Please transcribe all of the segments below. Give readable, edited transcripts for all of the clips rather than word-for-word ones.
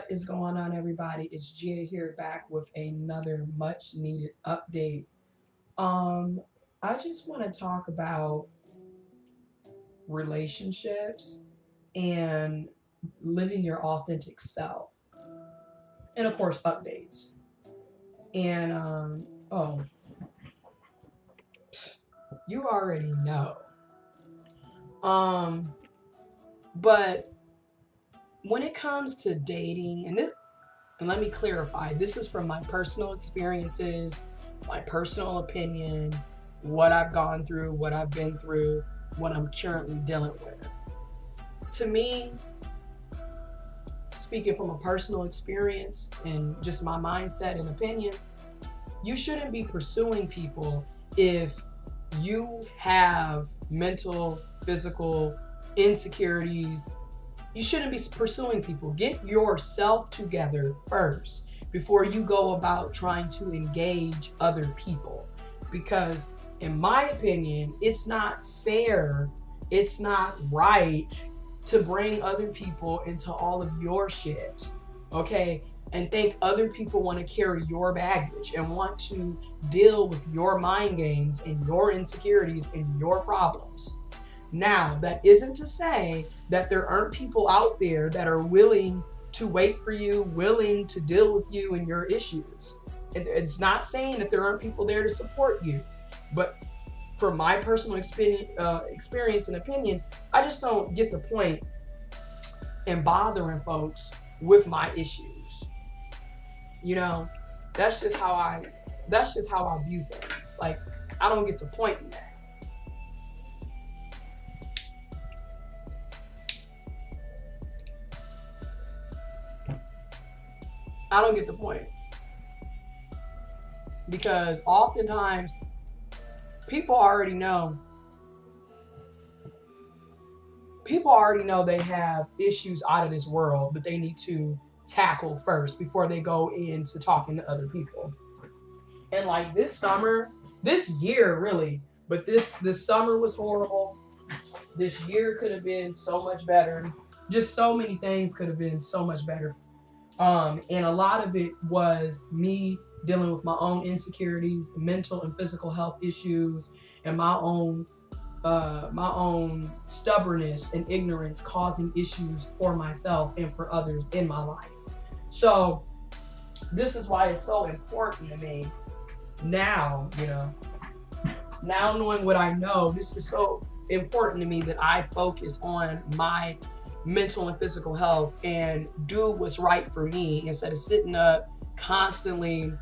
What is going on, everybody? It's Gia here back with another much needed update. Um, I just want to talk about relationships and living your authentic self, and of course, updates. And oh, you already know. Um, but when it comes to dating, and let me clarify, this is from my personal experiences, my personal opinion, what I've gone through, what I've been through, what I'm currently dealing with. To me, speaking from a personal experience and just my mindset and opinion, you shouldn't be pursuing people if you have mental, physical insecurities. You shouldn't be pursuing people. Get yourself together first before you go about trying to engage other people. Because, in my opinion, it's not fair, it's not right to bring other people into all of your shit, okay? And think other people want to carry your baggage and want to deal with your mind games and your insecurities and your problems. Now, that isn't to say that there aren't people out there that are willing to wait for you, willing to deal with you and your issues. It's not saying that there aren't people there to support you, but from my personal experience and opinion, I just don't get the point in bothering folks with my issues. You know, that's just how I view things. Like, I don't get the point in that. I don't get the point. Because oftentimes people already know they have issues out of this world that they need to tackle first before they go into talking to other people. And like this year really, but this summer was horrible. This year could have been so much better. Just so many things could have been so much better. And a lot of it was me dealing with my own insecurities, mental and physical health issues, and my own stubbornness and ignorance causing issues for myself and for others in my life. So this is why it's so important to me now, now knowing what I know, this is so important to me that I focus on my mental and physical health and do what's right for me instead of sitting up constantly,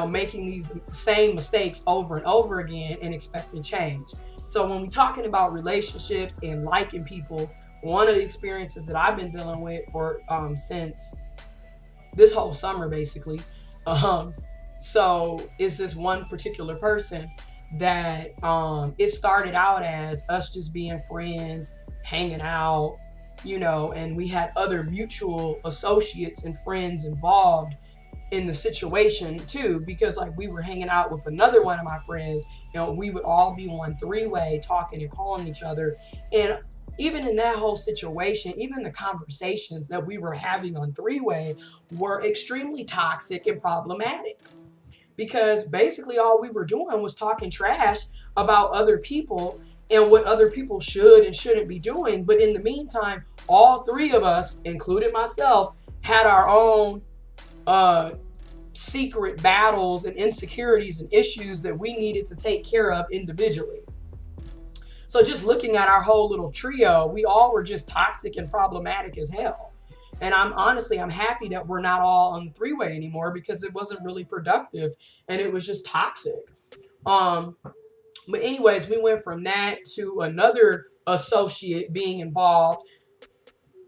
making these same mistakes over and over again and expecting change. So when we're talking about relationships and liking people, one of the experiences that I've been dealing with for since this whole summer basically, so is this one particular person that it started out as us just being friends, hanging out, and we had other mutual associates and friends involved in the situation too, because like we were hanging out with another one of my friends, we would all be on three-way talking and calling each other. And even in that whole situation, even the conversations that we were having on three-way were extremely toxic and problematic, because basically all we were doing was talking trash about other people and what other people should and shouldn't be doing. But in the meantime, all three of us, including myself, had our own secret battles and insecurities and issues that we needed to take care of individually. So just looking at our whole little trio, we all were just toxic and problematic as hell. And I'm happy that we're not all on the three-way anymore, because it wasn't really productive and it was just toxic. But anyways, we went from that to another associate being involved,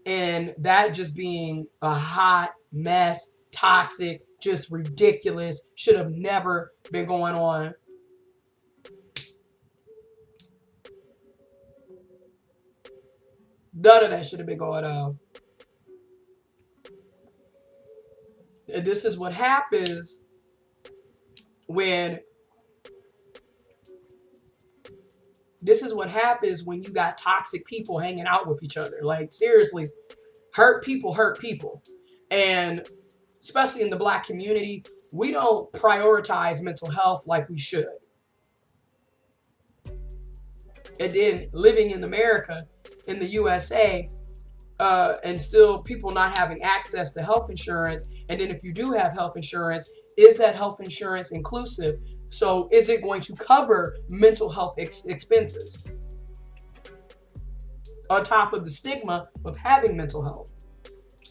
and that just being a hot mess, toxic, just ridiculous, should have never been going on. None of that should have been going on. And this is what happens when you got toxic people hanging out with each other. Like, seriously, hurt people. And especially in the Black community, we don't prioritize mental health like we should. And then living in America, in the USA, and still people not having access to health insurance. And then if you do have health insurance, is that health insurance inclusive? So is it going to cover mental health expenses on top of the stigma of having mental health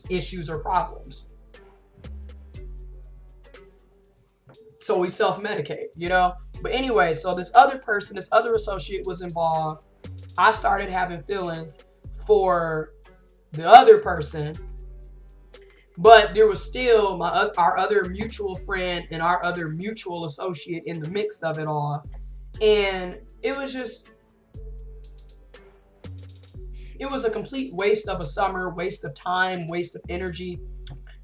issues or problems? So we self-medicate, you know? But anyway, so this other person, this other associate was involved. I started having feelings for the other person, but there was still our other mutual friend and our other mutual associate in the mix of it all. And it was a complete waste of a summer, waste of time, waste of energy.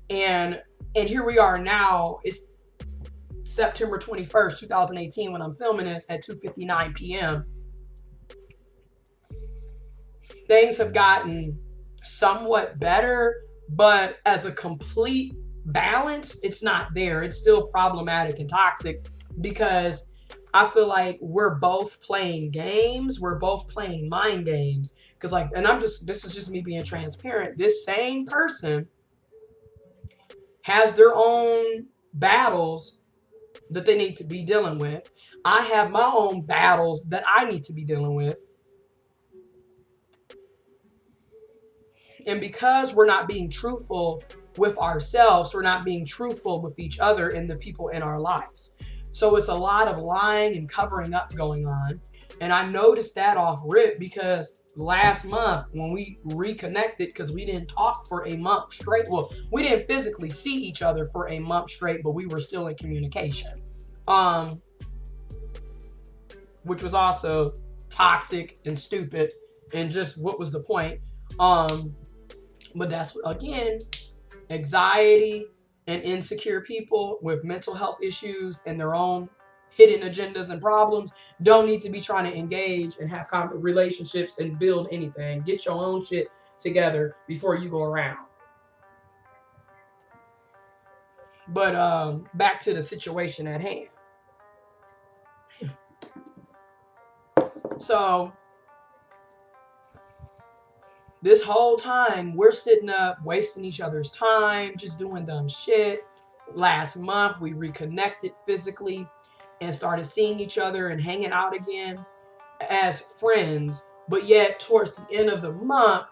And here we are now. It's September 21st, 2018 when I'm filming this at 2:59 p.m. Things have gotten somewhat better, but as a complete balance, it's not there. It's still problematic and toxic because I feel like we're both playing games. We're both playing mind games. Because this is just me being transparent. This same person has their own battles that they need to be dealing with. I have my own battles that I need to be dealing with. And because we're not being truthful with ourselves, we're not being truthful with each other and the people in our lives. So it's a lot of lying and covering up going on. And I noticed that off rip because last month when we reconnected, because we didn't talk for a month straight. Well, we didn't physically see each other for a month straight, but we were still in communication. Which was also toxic and stupid and just what was the point? But that's, again, anxiety and insecure people with mental health issues and their own hidden agendas and problems don't need to be trying to engage and have relationships and build anything. Get your own shit together before you go around. But back to the situation at hand. So this whole time we're sitting up wasting each other's time, just doing dumb shit. Last month we reconnected physically and started seeing each other and hanging out again as friends. But yet towards the end of the month,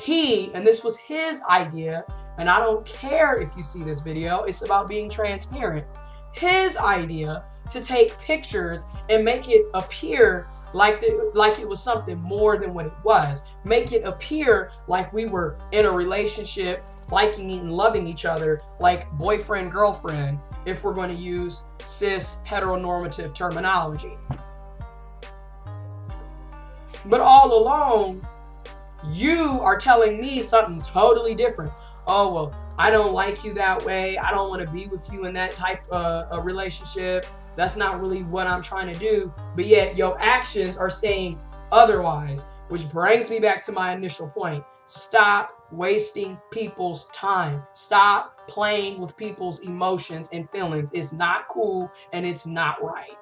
and this was his idea, and I don't care if you see this video, it's about being transparent. His idea to take pictures and make it appear like it was something more than what it was. Make it appear like we were in a relationship, liking and loving each other, like boyfriend, girlfriend, if we're going to use cis heteronormative terminology. But all along, you are telling me something totally different. Oh, well, I don't like you that way. I don't want to be with you in that type of relationship. That's not really what I'm trying to do. But yet your actions are saying otherwise, which brings me back to my initial point. Stop wasting people's time. Stop playing with people's emotions and feelings. It's not cool and it's not right.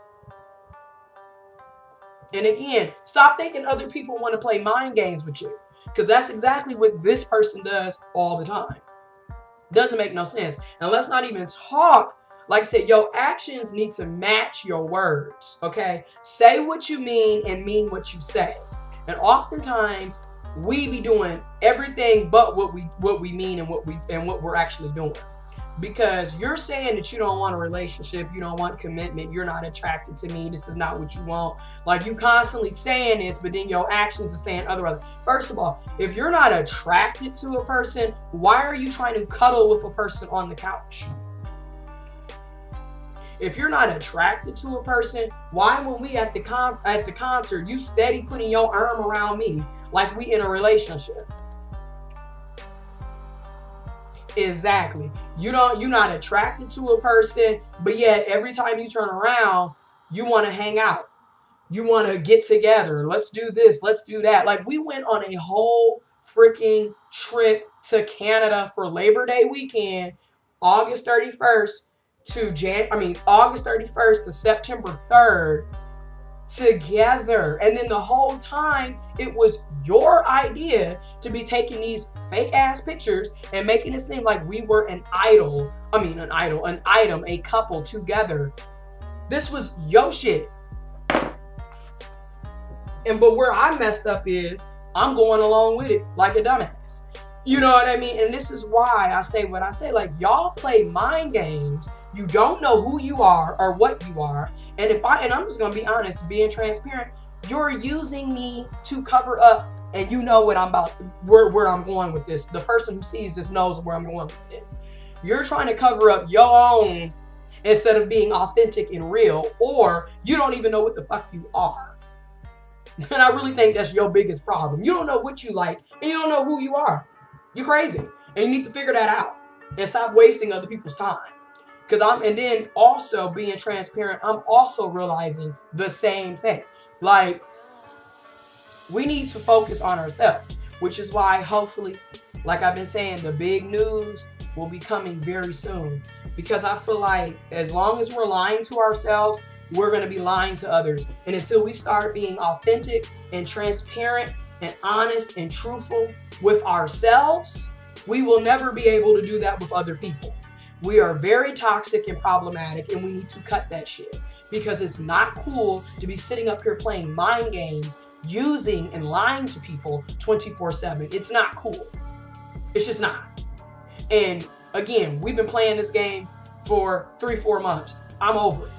And again, stop thinking other people want to play mind games with you, because that's exactly what this person does all the time. Doesn't make no sense. And let's not even talk. Like I said, your actions need to match your words, okay? Say what you mean and mean what you say. And oftentimes, we be doing everything but what we mean and what we're actually doing. Because you're saying that you don't want a relationship, you don't want commitment, you're not attracted to me, this is not what you want. Like, you constantly saying this, but then your actions are saying otherwise. First of all, if you're not attracted to a person, why are you trying to cuddle with a person on the couch? If you're not attracted to a person, why when we at the concert, you steady putting your arm around me like we in a relationship? Exactly. You're not attracted to a person, but yet every time you turn around, you want to hang out. You want to get together. Let's do this. Let's do that. Like, we went on a whole freaking trip to Canada for Labor Day weekend, August 31st August 31st to September 3rd together. And then the whole time it was your idea to be taking these fake ass pictures and making it seem like we were an item, a couple together. This was your shit. But where I messed up is I'm going along with it like a dumbass. You know what I mean? And this is why I say what I say. Like, y'all play mind games. You don't know who you are or what you are. And I'm just gonna be honest, being transparent, you're using me to cover up, and you know what where I'm going with this. The person who sees this knows where I'm going with this. You're trying to cover up your own instead of being authentic and real, or you don't even know what the fuck you are. And I really think that's your biggest problem. You don't know what you like, and you don't know who you are. You're crazy, and you need to figure that out and stop wasting other people's time. And then also being transparent, I'm also realizing the same thing. Like, we need to focus on ourselves, which is why hopefully, like I've been saying, the big news will be coming very soon. Because I feel like as long as we're lying to ourselves, we're going to be lying to others. And until we start being authentic and transparent and honest and truthful with ourselves, we will never be able to do that with other people. We are very toxic and problematic, and we need to cut that shit, because it's not cool to be sitting up here playing mind games, using and lying to people 24/7. It's not cool. It's just not. And again, we've been playing this game for 3-4 months. I'm over it.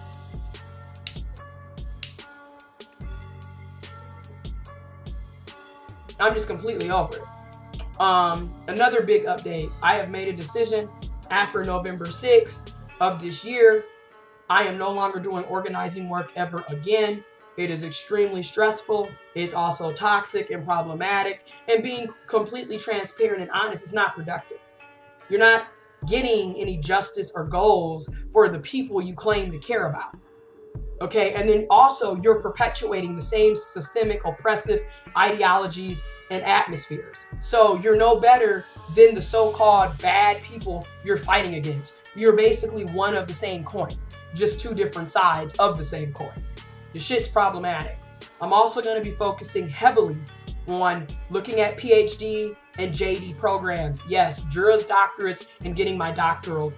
I'm just completely over it. Another big update. I have made a decision after November 6th of this year. I am no longer doing organizing work ever again. It is extremely stressful. It's also toxic and problematic. And being completely transparent and honest is not productive. You're not getting any justice or goals for the people you claim to care about. Okay, and then also you're perpetuating the same systemic oppressive ideologies and atmospheres. So you're no better than the so-called bad people you're fighting against. You're basically one of the same coin, just two different sides of the same coin. The shit's problematic. I'm also going to be focusing heavily on looking at PhD and JD programs. Yes, Juris Doctorates, and getting my doctoral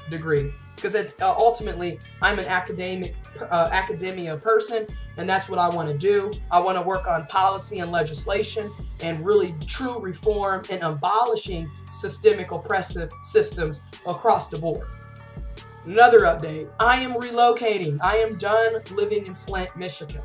degree. Because ultimately, I'm an academia person, and that's what I want to do. I want to work on policy and legislation and really true reform and abolishing systemic oppressive systems across the board. Another update, I am relocating. I am done living in Flint, Michigan.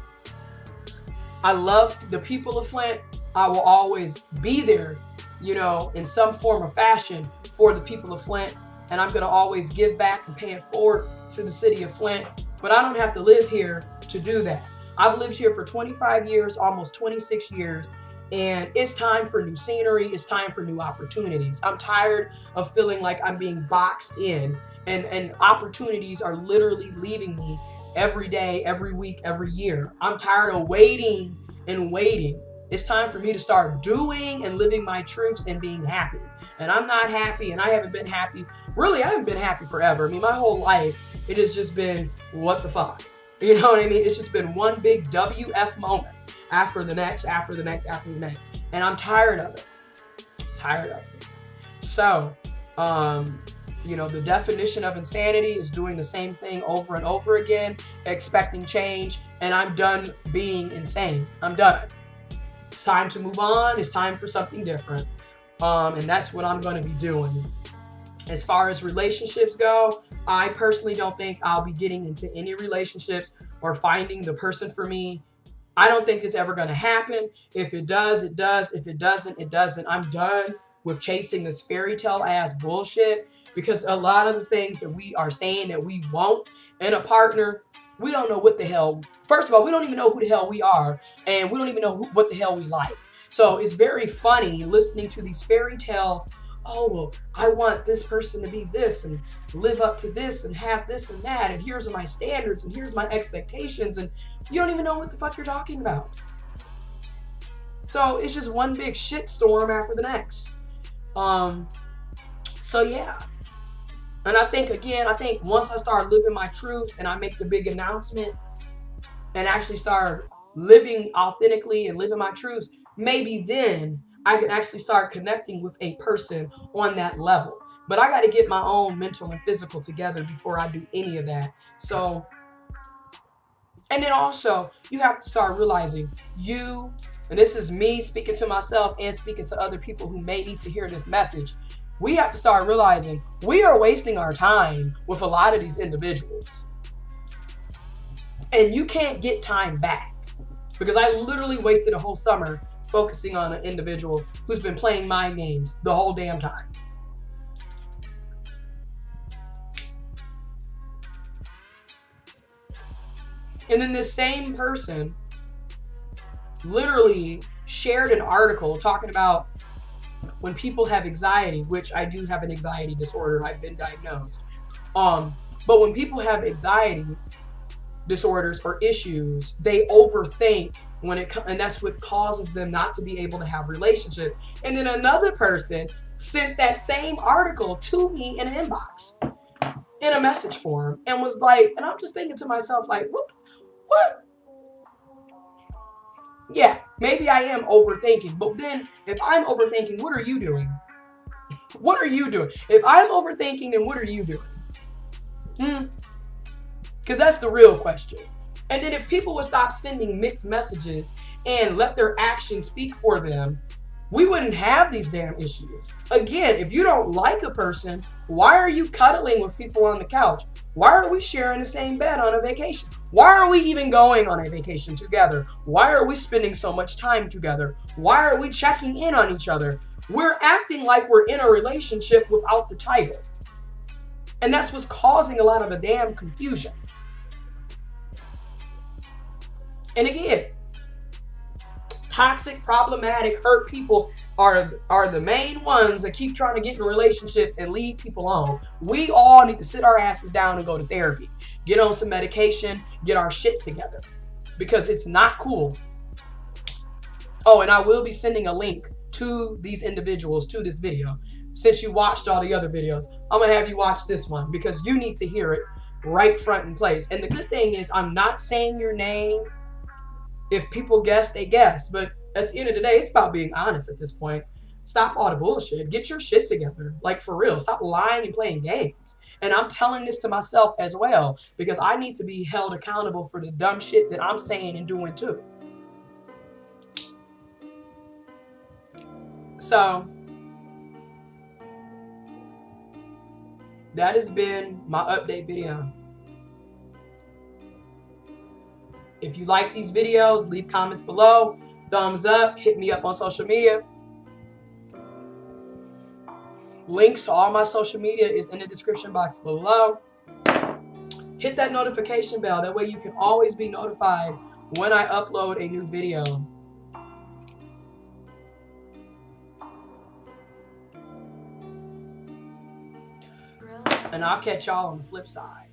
I love the people of Flint. I will always be there, in some form or fashion for the people of Flint. And I'm going to always give back and pay it forward to the city of Flint. But I don't have to live here to do that. I've lived here for 25 years, almost 26 years. And it's time for new scenery. It's time for new opportunities. I'm tired of feeling like I'm being boxed in. And opportunities are literally leaving me every day, every week, every year. I'm tired of waiting and waiting. It's time for me to start doing and living my truths and being happy. And I'm not happy, and I haven't been happy. Really, I haven't been happy forever. I mean, my whole life, it has just been, what the fuck? You know what I mean? It's just been one big WF moment after the next, after the next, after the next. And I'm tired of it. So, the definition of insanity is doing the same thing over and over again, expecting change, and I'm done being insane. I'm done. It's time to move on. It's time for something different. And that's what I'm going to be doing. As far as relationships go, I personally don't think I'll be getting into any relationships or finding the person for me. I don't think it's ever going to happen. If it does, it does. If it doesn't, it doesn't. I'm done with chasing this fairy tale ass bullshit, because a lot of the things that we are saying that we want in a partner, we don't know what the hell. First of all, we don't even know who the hell we are, and we don't even know what the hell we like. So it's very funny listening to these fairy tale, I want this person to be this and live up to this and have this and that, and here's my standards and here's my expectations, and you don't even know what the fuck you're talking about. So it's just one big shit storm after the next. So yeah. And I think once I start living my truths and I make the big announcement and actually start living authentically and living my truths, maybe then I can actually start connecting with a person on that level. But I got to get my own mental and physical together before I do any of that. So, and then also you have to start realizing and this is me speaking to myself and speaking to other people who may need to hear this message. We have to start realizing we are wasting our time with a lot of these individuals. And you can't get time back. Because I literally wasted a whole summer focusing on an individual who's been playing mind games the whole damn time. And then this same person literally shared an article talking about when people have anxiety, which I do have an anxiety disorder, I've been diagnosed. But when people have anxiety disorders or issues, they overthink and that's what causes them not to be able to have relationships. And then another person sent that same article to me in an inbox, in a message form, and was like, and I'm just thinking to myself, like, what? Yeah, maybe I am overthinking, but then if I'm overthinking, what are you doing? What are you doing? If I'm overthinking, then what are you doing? Because that's the real question. And then if people would stop sending mixed messages and let their actions speak for them, we wouldn't have these damn issues. Again, if you don't like a person, why are you cuddling with people on the couch? Why are we sharing the same bed on a vacation? Why are we even going on a vacation together? Why are we spending so much time together? Why are we checking in on each other? We're acting like we're in a relationship without the title. And that's what's causing a lot of the damn confusion. And again, toxic, problematic, hurt people are the main ones that keep trying to get in relationships and leave people alone. We all need to sit our asses down and go to therapy. Get on some medication, get our shit together. Because it's not cool. Oh, and I will be sending a link to these individuals to this video. Since you watched all the other videos, I'm going to have you watch this one because you need to hear it right front in place. And the good thing is I'm not saying your name. If people guess, they guess. But at the end of the day, it's about being honest at this point. Stop all the bullshit. Get your shit together. Like, for real. Stop lying and playing games. And I'm telling this to myself as well because I need to be held accountable for the dumb shit that I'm saying and doing too. So, that has been my update video. If you like these videos, leave comments below, thumbs up, hit me up on social media. Links to all my social media is in the description box below. Hit that notification bell, that way you can always be notified when I upload a new video. And I'll catch y'all on the flip side.